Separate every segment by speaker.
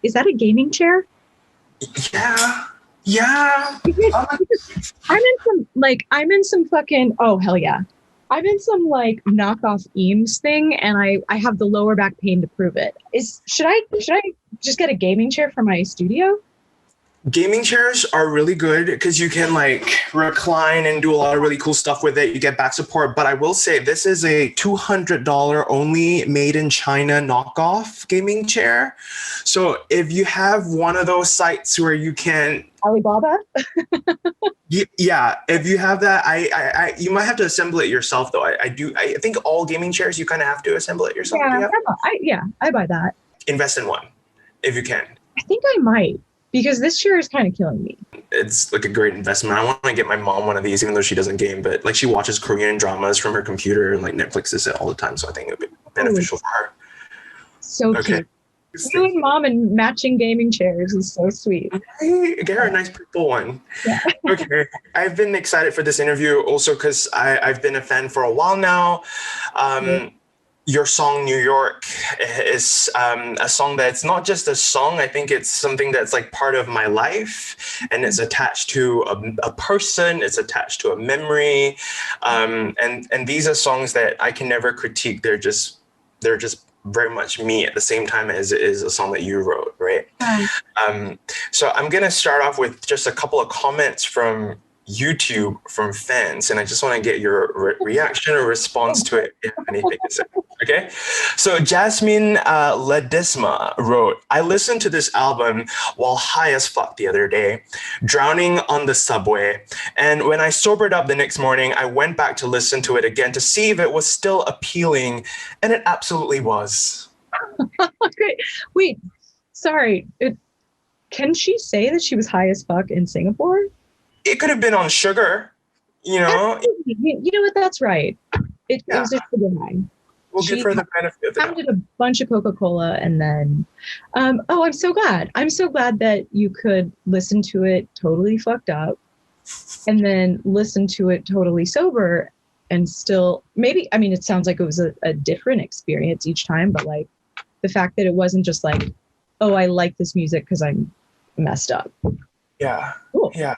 Speaker 1: Is that a gaming chair?
Speaker 2: Yeah. Yeah.
Speaker 1: I'm in some fucking, oh hell yeah. I'm in some like knockoff Eames thing, and I have the lower back pain to prove it. Should I just get a gaming chair for my studio?
Speaker 2: Gaming chairs are really good because you can like recline and do a lot of really cool stuff with it. You get back support. But I will say this is a $200 only made in China knockoff gaming chair. So if you have one of those sites where you can
Speaker 1: Alibaba?
Speaker 2: yeah, if you have that, you might have to assemble it yourself though. I think all gaming chairs you kind of have to assemble it yourself.
Speaker 1: Yeah, I buy that.
Speaker 2: Invest in one if you can.
Speaker 1: I think I might, because this chair is kind of killing me.
Speaker 2: It's like a great investment. I want to get my mom one of these, even though she doesn't game, but like she watches Korean dramas from her computer and like Netflixes it all the time. So I think it would be beneficial for her.
Speaker 1: So cute. You and mom and matching gaming chairs is so sweet.
Speaker 2: Get her a nice purple one. Yeah. Okay. I've been excited for this interview also because I've been a fan for a while now. Your song New York is a song that's not just a song. I think it's something that's like part of my life, and it's attached to a person. It's attached to a memory, and these are songs that I can never critique. They're just very much me at the same time as it is a song that you wrote, right? So I'm gonna start off with just a couple of comments from YouTube from fans, and I just want to get your reaction or response to it, if anything to say. Okay, so Jasmine Ledesma wrote, I listened to this album while high as fuck the other day, drowning on the subway, and when I sobered up the next morning, I went back to listen to it again to see if it was still appealing, and it absolutely was.
Speaker 1: Great. Wait, sorry, can she say that she was high as fuck in Singapore?
Speaker 2: It could have been on sugar, you know.
Speaker 1: You know what? That's right. It was a sugar high.
Speaker 2: We'll give her the benefit of the doubt.
Speaker 1: She pounded a bunch of Coca-Cola, and then, I'm so glad. I'm so glad that you could listen to it totally fucked up, and then listen to it totally sober, and still maybe. I mean, it sounds like it was a different experience each time, but like the fact that it wasn't just like, oh, I like this music because I'm messed up.
Speaker 2: Yeah.
Speaker 1: Cool.
Speaker 2: Yeah.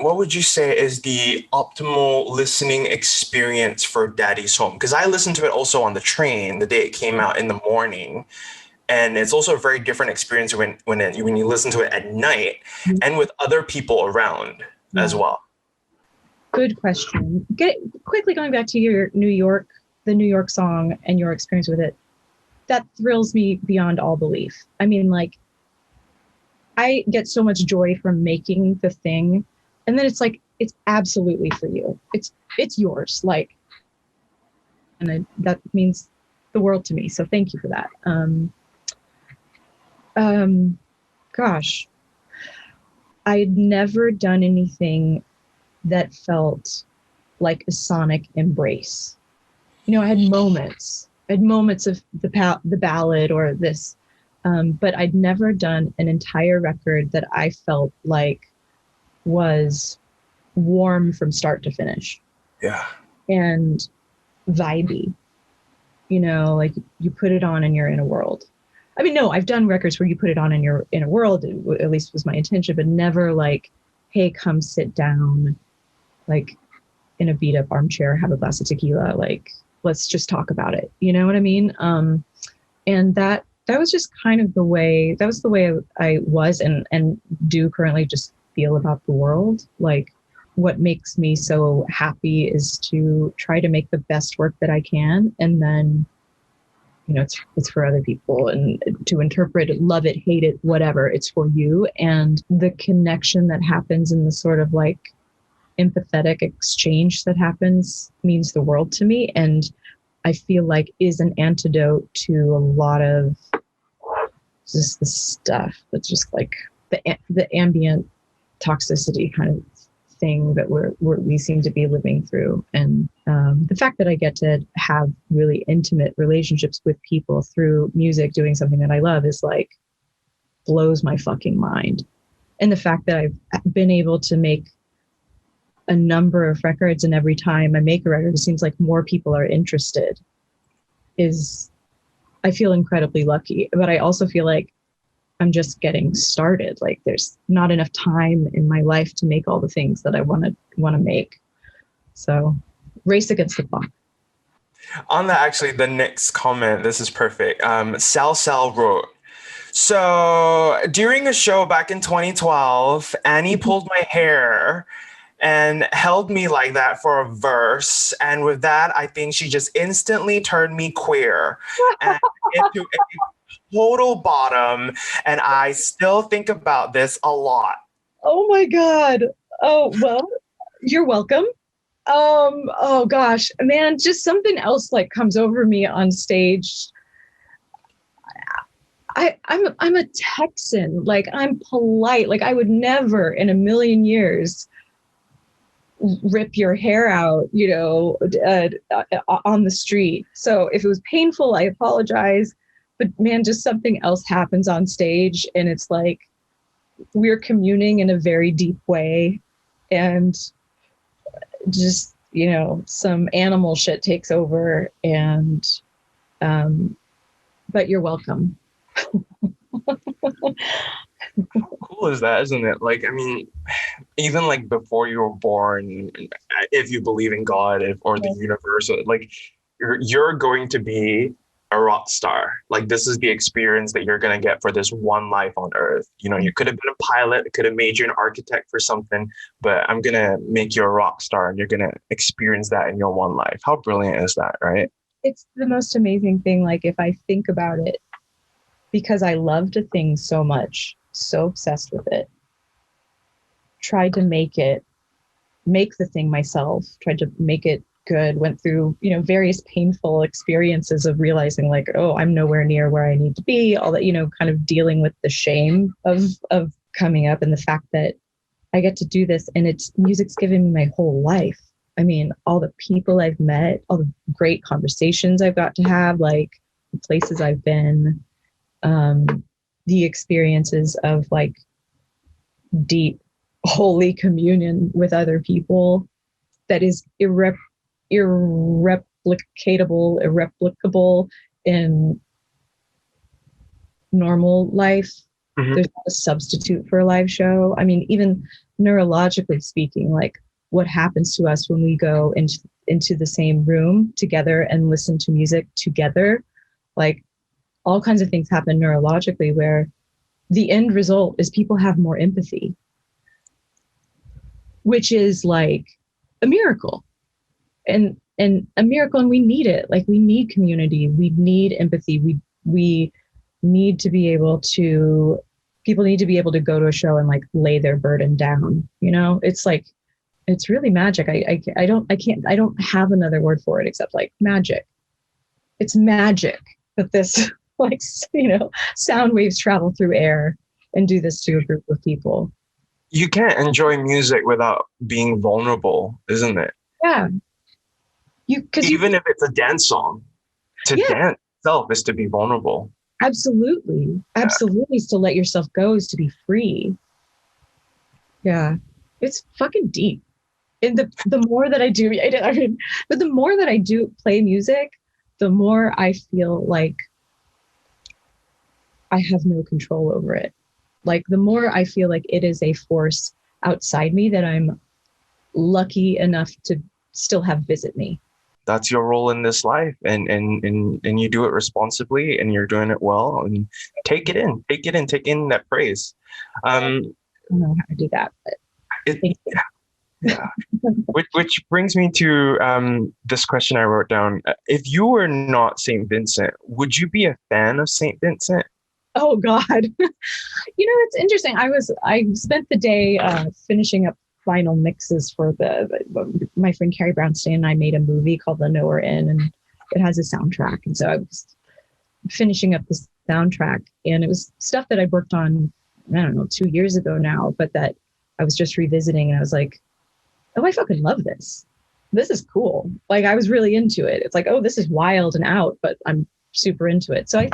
Speaker 2: What would you say is the optimal listening experience for Daddy's Home? Because I listened to it also on the train the day it came out in the morning. And it's also a very different experience when you listen to it at night and with other people around as well.
Speaker 1: Good question. Quickly going back to the New York song and your experience with it. That thrills me beyond all belief. I mean, like, I get so much joy from making the thing. And then it's like, it's absolutely for you. It's yours. Like, and that means the world to me. So thank you for that. Gosh, I'd never done anything that felt like a sonic embrace. You know, I had moments of the ballad or this, but I'd never done an entire record that I felt like was warm from start to finish.
Speaker 2: Yeah.
Speaker 1: And vibey. You know, like you put it on and you're in a world. I mean, no, I've done records where you put it on and you're in a world, at least was my intention, but never like, hey, come sit down, like in a beat up armchair, have a glass of tequila, like, let's just talk about it. You know what I mean? And that was just kind of the way I was and do currently just feel about the world. Like, what makes me so happy is to try to make the best work that I can, and then, you know, it's for other people, and to interpret it, love it, hate it, whatever, it's for you. And the connection that happens in the sort of like empathetic exchange that happens means the world to me, and I feel like is an antidote to a lot of just the stuff that's just like the ambient toxicity kind of thing that we seem to be living through. And the fact that I get to have really intimate relationships with people through music, doing something that I love, is like, blows my fucking mind. And the fact that I've been able to make a number of records, and every time I make a record, it seems like more people are interested, I feel incredibly lucky. But I also feel like I'm just getting started. Like there's not enough time in my life to make all the things that I want to make. So race against the clock.
Speaker 2: On that, actually, the next comment, this is perfect. Sal wrote, so during a show back in 2012, Annie pulled my hair and held me like that for a verse. And with that, I think she just instantly turned me queer and into a total bottom. And I still think about this a lot.
Speaker 1: Oh my God. Oh, well, you're welcome. Oh gosh, man, just something else like comes over me on stage. I'm a Texan. Like I'm polite. Like I would never in a million years rip your hair out, on the street. So if it was painful, I apologize. But man, just something else happens on stage, and it's like we're communing in a very deep way, and just some animal shit takes over, and but you're welcome.
Speaker 2: How cool is that, isn't it? Like, I mean, even like before you were born, if you believe in God or the universe, like you're going to be a rock star. Like this is the experience that you're going to get for this one life on earth. You could have been a pilot, could have made you an architect for something, but I'm going to make you a rock star and you're going to experience that in your one life. How brilliant is that, right?
Speaker 1: It's the most amazing thing. Like if I think about it, because I loved a thing so much, so obsessed with it, tried to make the thing myself, tried to make it good, went through, various painful experiences of realizing like, oh, I'm nowhere near where I need to be, all that, kind of dealing with the shame of coming up, and the fact that I get to do this and music's given me my whole life. I mean, all the people I've met, all the great conversations I've got to have, like the places I've been, the experiences of like deep holy communion with other people that is irreplicable in normal life. Mm-hmm. There's not a substitute for a live show. I mean, even neurologically speaking, like what happens to us when we go into the same room together and listen to music together, like all kinds of things happen neurologically where the end result is people have more empathy, which is like a miracle. And a miracle, and we need it. Like we need community, we need empathy, we need to be able to, people need to be able to go to a show and like lay their burden down. It's like, it's really magic. I don't have another word for it except like magic. It's magic that this like, sound waves travel through air and do this to a group of people.
Speaker 2: You can't enjoy music without being vulnerable, isn't it?
Speaker 1: Yeah. Even
Speaker 2: if it's a dance song, dance itself is to be vulnerable.
Speaker 1: Absolutely. Absolutely. Is to let yourself go, is to be free. Yeah. It's fucking deep. And the more that I do, but the more that I do play music, the more I feel like I have no control over it. Like the more I feel like it is a force outside me that I'm lucky enough to still have visit me.
Speaker 2: That's your role in this life, and you do it responsibly, and you're doing it well, and take it in that praise.
Speaker 1: I don't know how to do that, but
Speaker 2: yeah. Which brings me to this question I wrote down. If you were not St. Vincent, would you be a fan of St. Vincent?
Speaker 1: Oh God. It's interesting. I spent the day finishing up final mixes for my friend Carrie Brownstein and I made a movie called The Nowhere Inn, and it has a soundtrack. And so I was finishing up the soundtrack, and it was stuff that I worked on, I don't know, 2 years ago now, but that I was just revisiting, and I was like, oh, I fucking love this. This is cool. Like I was really into it. It's like, oh, this is wild and out, but I'm super into it. So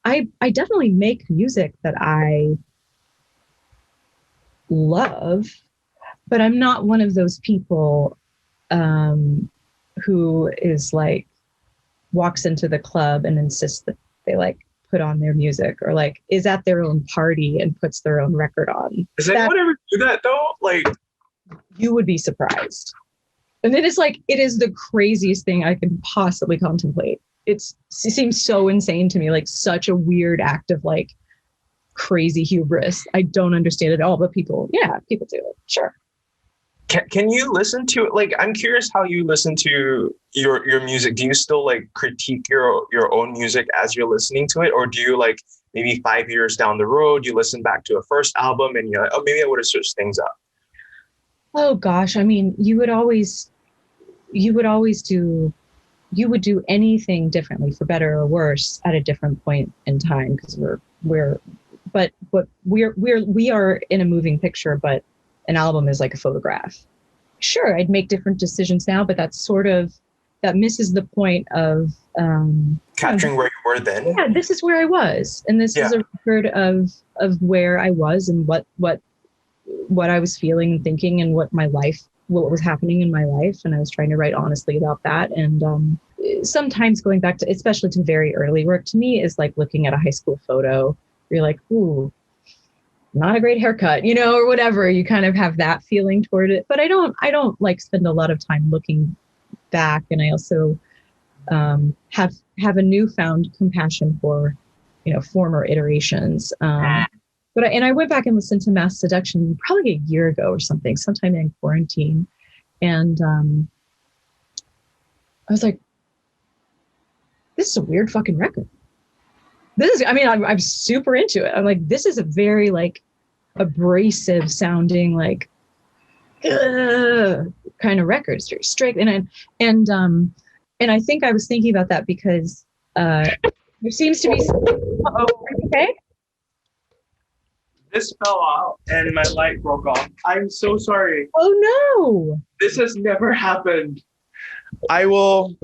Speaker 1: I definitely make music that I love, but I'm not one of those people who is like walks into the club and insists that they like put on their music, or like is at their own party and puts their own record on.
Speaker 2: Does anyone ever do that though? Like,
Speaker 1: you would be surprised. And it is the craziest thing I can possibly contemplate. It seems so insane to me, like such a weird act of like crazy hubris. I don't understand it at all, but people do it. Sure.
Speaker 2: Can you listen to it? Like, I'm curious how you listen to your music. Do you still like critique your own music as you're listening to it? Or do you like maybe 5 years down the road, you listen back to a first album and you're like, oh, maybe I would have switched things up?
Speaker 1: Oh gosh. I mean, you would do anything differently for better or worse at a different point in time, because we are in a moving picture, but an album is like a photograph. Sure, I'd make different decisions now, but that misses the point of
Speaker 2: capturing where you were then.
Speaker 1: Yeah, this is where I was, and this is a record of where I was and what I was feeling and thinking, and what was happening in my life, and I was trying to write honestly about that. And sometimes going back to, especially to very early work, to me is like looking at a high school photo. You're like, ooh, not a great haircut, or whatever. You kind of have that feeling toward it. But I don't like spend a lot of time looking back. And I also have a newfound compassion for, former iterations. But I went back and listened to Mass Seduction probably a year ago or something, sometime in quarantine. And I was like, this is a weird fucking record. I'm super into it. I'm like, this is a very like abrasive sounding, like kind of record. It's very straight. And I think I was thinking about that because there seems to be. Uh-oh, okay.
Speaker 2: This fell out and my light broke off. I'm so sorry.
Speaker 1: Oh no!
Speaker 2: This has never happened. I will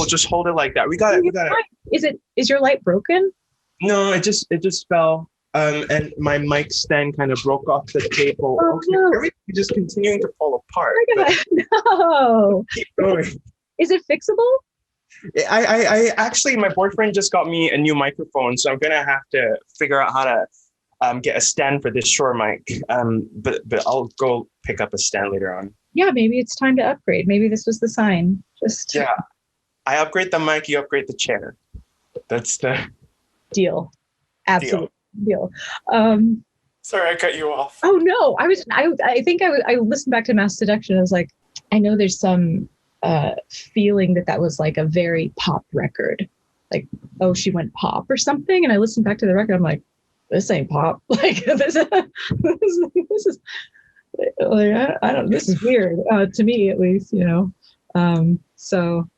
Speaker 2: just hold it like that. We got it.
Speaker 1: Is your light broken?
Speaker 2: No, it just fell. And my mic stand kind of broke off the table.
Speaker 1: Oh, no.
Speaker 2: Everything just continuing to fall apart.
Speaker 1: Oh my God. No.
Speaker 2: Keep going.
Speaker 1: Is it fixable?
Speaker 2: I actually, my boyfriend just got me a new microphone, so I'm gonna have to figure out how to get a stand for this Shure mic. But I'll go pick up a stand later on.
Speaker 1: Yeah, maybe it's time to upgrade. Maybe this was the sign.
Speaker 2: I upgrade the mic, you upgrade the chair. That's the
Speaker 1: deal. Absolutely deal.
Speaker 2: Sorry, I cut you off.
Speaker 1: Oh no, I think I listened back to Mass Seduction. I was like, I know there's some feeling that was like a very pop record, like, oh, she went pop or something. And I listened back to the record. I'm like, this ain't pop. Like this is like, I don't. This is weird to me, at least, So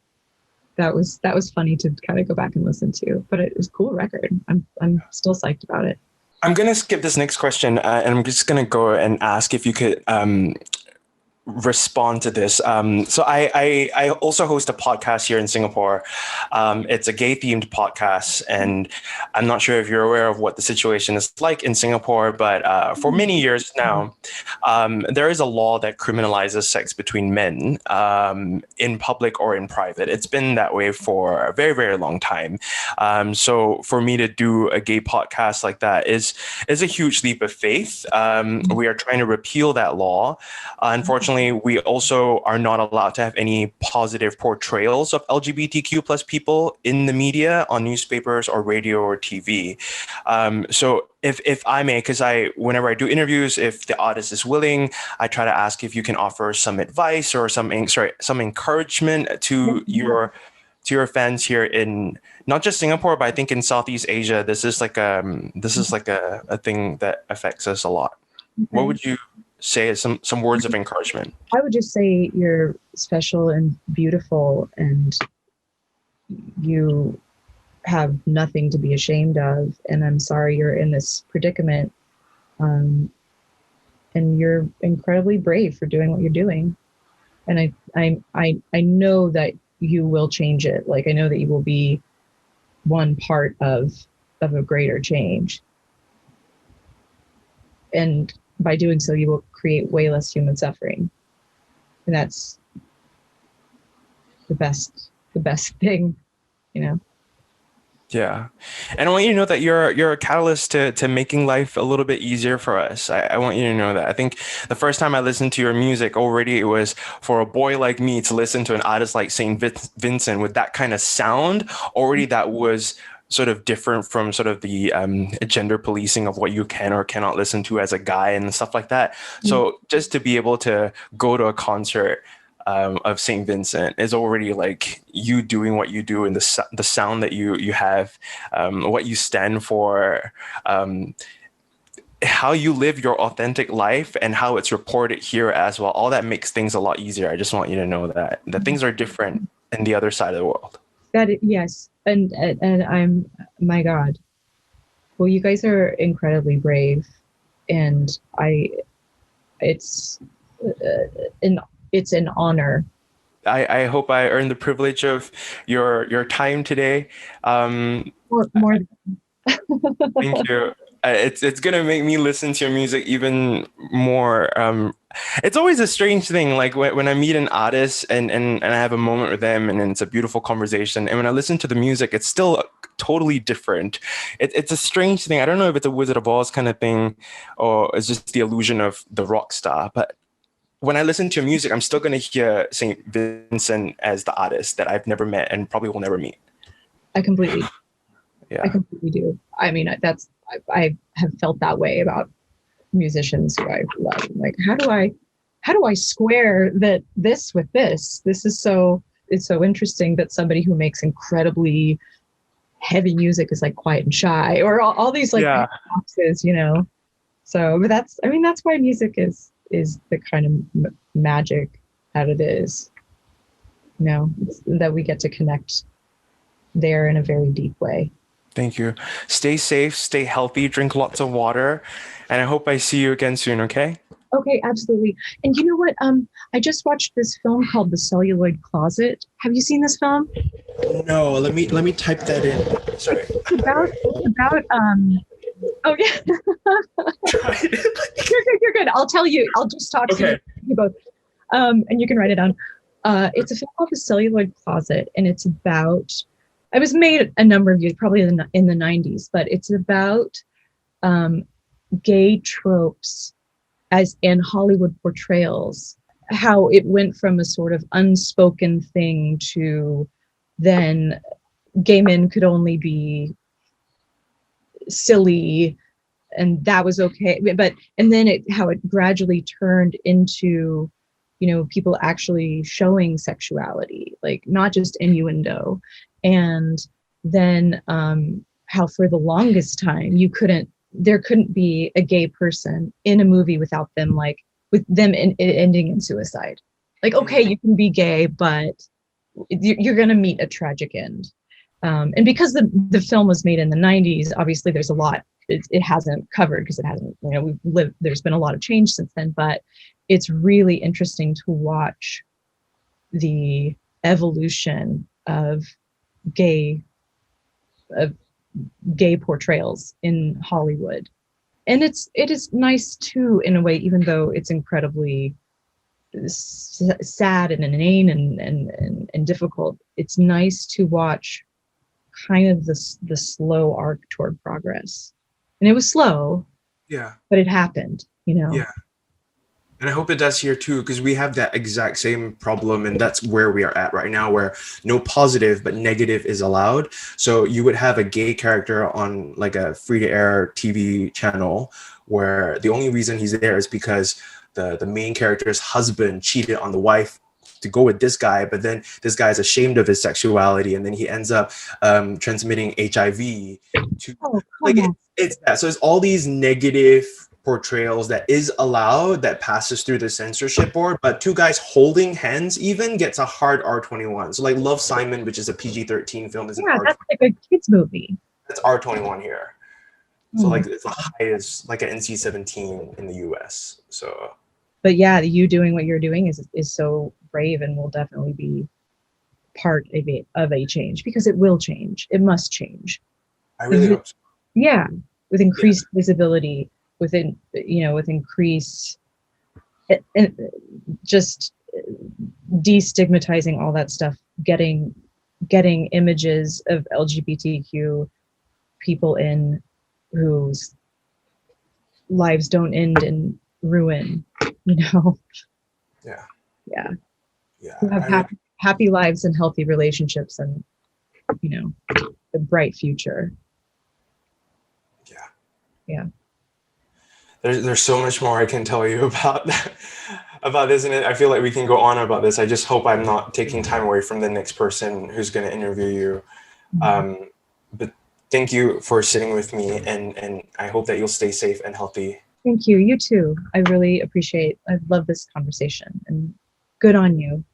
Speaker 1: that was funny to kind of go back and listen to, but it was a cool record. I'm still psyched about it.
Speaker 2: I'm gonna skip this next question, and I'm just gonna go and ask if you could respond to this. So I also host a podcast here in Singapore. It's a gay themed podcast, and I'm not sure if you're aware of what the situation is like in Singapore, but for many years now, there is a law that criminalizes sex between men in public or in private. It's been that way for a very, very long time. So for me to do a gay podcast like that is a huge leap of faith. We are trying to repeal that law. Unfortunately, we also are not allowed to have any positive portrayals of LGBTQ plus people in the media, on newspapers or radio or TV. So if I may, because whenever I do interviews, if the artist is willing, I try to ask if you can offer some advice or some encouragement to your fans here in not just Singapore, but I think in Southeast Asia. This is like a thing that affects us a lot. Mm-hmm. What would you say as some words of encouragement?
Speaker 1: I would just say you're special and beautiful, and you have nothing to be ashamed of. And I'm sorry you're in this predicament. And you're incredibly brave for doing what you're doing. And I know that you will change it. Like, I know that you will be one part of a greater change. And by doing so, you will create way less human suffering. And that's the best thing,
Speaker 2: Yeah. And I want you to know that you're a catalyst to making life a little bit easier for us. I want you to know that. I think the first time I listened to your music already, it was for a boy like me to listen to an artist like Vincent with that kind of sound already, that was sort of different from sort of the gender policing of what you can or cannot listen to as a guy and stuff like that. So just to be able to go to a concert of Saint Vincent is already like you doing what you do, and the sound that you have, what you stand for, how you live your authentic life, and how it's reported here as well. All that makes things a lot easier. I just want you to know that things are different in the other side of the world.
Speaker 1: Yes, and I'm, my God. Well, you guys are incredibly brave, and it's an it's an honor.
Speaker 2: I hope I earned the privilege of your time today.
Speaker 1: More.
Speaker 2: Thank you. It's gonna make me listen to your music even more. It's always a strange thing, like when I meet an artist and I have a moment with them, and it's a beautiful conversation. And when I listen to the music, it's still totally different. It's a strange thing. I don't know if it's a Wizard of Oz kind of thing, or it's just the illusion of the rock star. But when I listen to your music, I'm still gonna hear Saint Vincent as the artist that I've never met and probably will never meet.
Speaker 1: I completely I
Speaker 2: Yeah.
Speaker 1: completely do. I mean, I have felt that way about musicians who I love. Like, how do I square this with this? This is so, it's so interesting that somebody who makes incredibly heavy music is like quiet and shy, or all these like
Speaker 2: Yeah.
Speaker 1: boxes, you know. So, but I mean, that's why music is the kind of magic that it is. You know, that we get to connect there in a very deep way.
Speaker 2: Thank you. Stay safe, stay healthy, drink lots of water, and I hope I see you again soon, okay?
Speaker 1: Okay, absolutely. And you know what? I just watched this film called The Celluloid Closet. Have you seen this film?
Speaker 2: No, let me type that in. Sorry.
Speaker 1: It's about oh yeah. You're good. I'll tell you. I'll just talk to
Speaker 2: Okay.
Speaker 1: you both. And you can write it down. It's a film called The Celluloid Closet, and it's about, it was made a number of years, probably in the 90s, but it's about um, gay tropes as in Hollywood portrayals, how it went from a sort of unspoken thing to then gay men could only be silly, and that was okay. But and then how it gradually turned into, you know, people actually showing sexuality, like not just innuendo. And then how for the longest time there couldn't be a gay person in a movie without them, like with them ending in suicide. Like, okay, you can be gay, but you're going to meet a tragic end. And because the film was made in the 90s, obviously there's a lot it hasn't covered, because it hasn't, you know, there's been a lot of change since then, but it's really interesting to watch the evolution of gay of gay portrayals in Hollywood. And it is nice too, in a way, even though it's incredibly sad and inane and difficult. It's nice to watch kind of the slow arc toward progress. And it was slow,
Speaker 2: Yeah.
Speaker 1: but it happened, you know.
Speaker 2: Yeah. And I hope it does here too, because we have that exact same problem, and that's where we are at right now, where no positive but negative is allowed. So you would have a gay character on like a free-to-air TV channel, where the only reason he's there is because the main character's husband cheated on the wife to go with this guy, but then this guy is ashamed of his sexuality, and then he ends up transmitting HIV to,
Speaker 1: Oh,
Speaker 2: like,
Speaker 1: come on.
Speaker 2: it's that. So it's all these negative portrayals that is allowed, that passes through the censorship board, but two guys holding hands even gets a hard R21. So like Love, Simon, which is a PG-13 film, is an
Speaker 1: Yeah,
Speaker 2: R.
Speaker 1: that's like a kids movie.
Speaker 2: That's R21 here.
Speaker 1: Oh
Speaker 2: So
Speaker 1: my.
Speaker 2: like it's the highest, like an NC-17 in the US. So
Speaker 1: But yeah, you doing what you're doing is so brave, and will definitely be part of a change, because it will change. It must change.
Speaker 2: I really hope so.
Speaker 1: Yeah, with
Speaker 2: Yeah.
Speaker 1: increased visibility, within, you know, with increased and just destigmatizing all that stuff, getting getting images of LGBTQ people in whose lives don't end in ruin, you know?
Speaker 2: Yeah.
Speaker 1: Yeah.
Speaker 2: Yeah.
Speaker 1: Who have happy lives and healthy relationships and, you know, a bright future.
Speaker 2: Yeah.
Speaker 1: Yeah.
Speaker 2: There's so much more I can tell you about about this, and I feel like we can go on about this. I just hope I'm not taking time away from the next person who's going to interview you. But thank you for sitting with me, and I hope that you'll stay safe and healthy.
Speaker 1: Thank you. You too. I love this conversation, and good on you.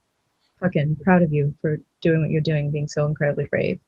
Speaker 1: Fucking proud of you for doing what you're doing, being so incredibly brave.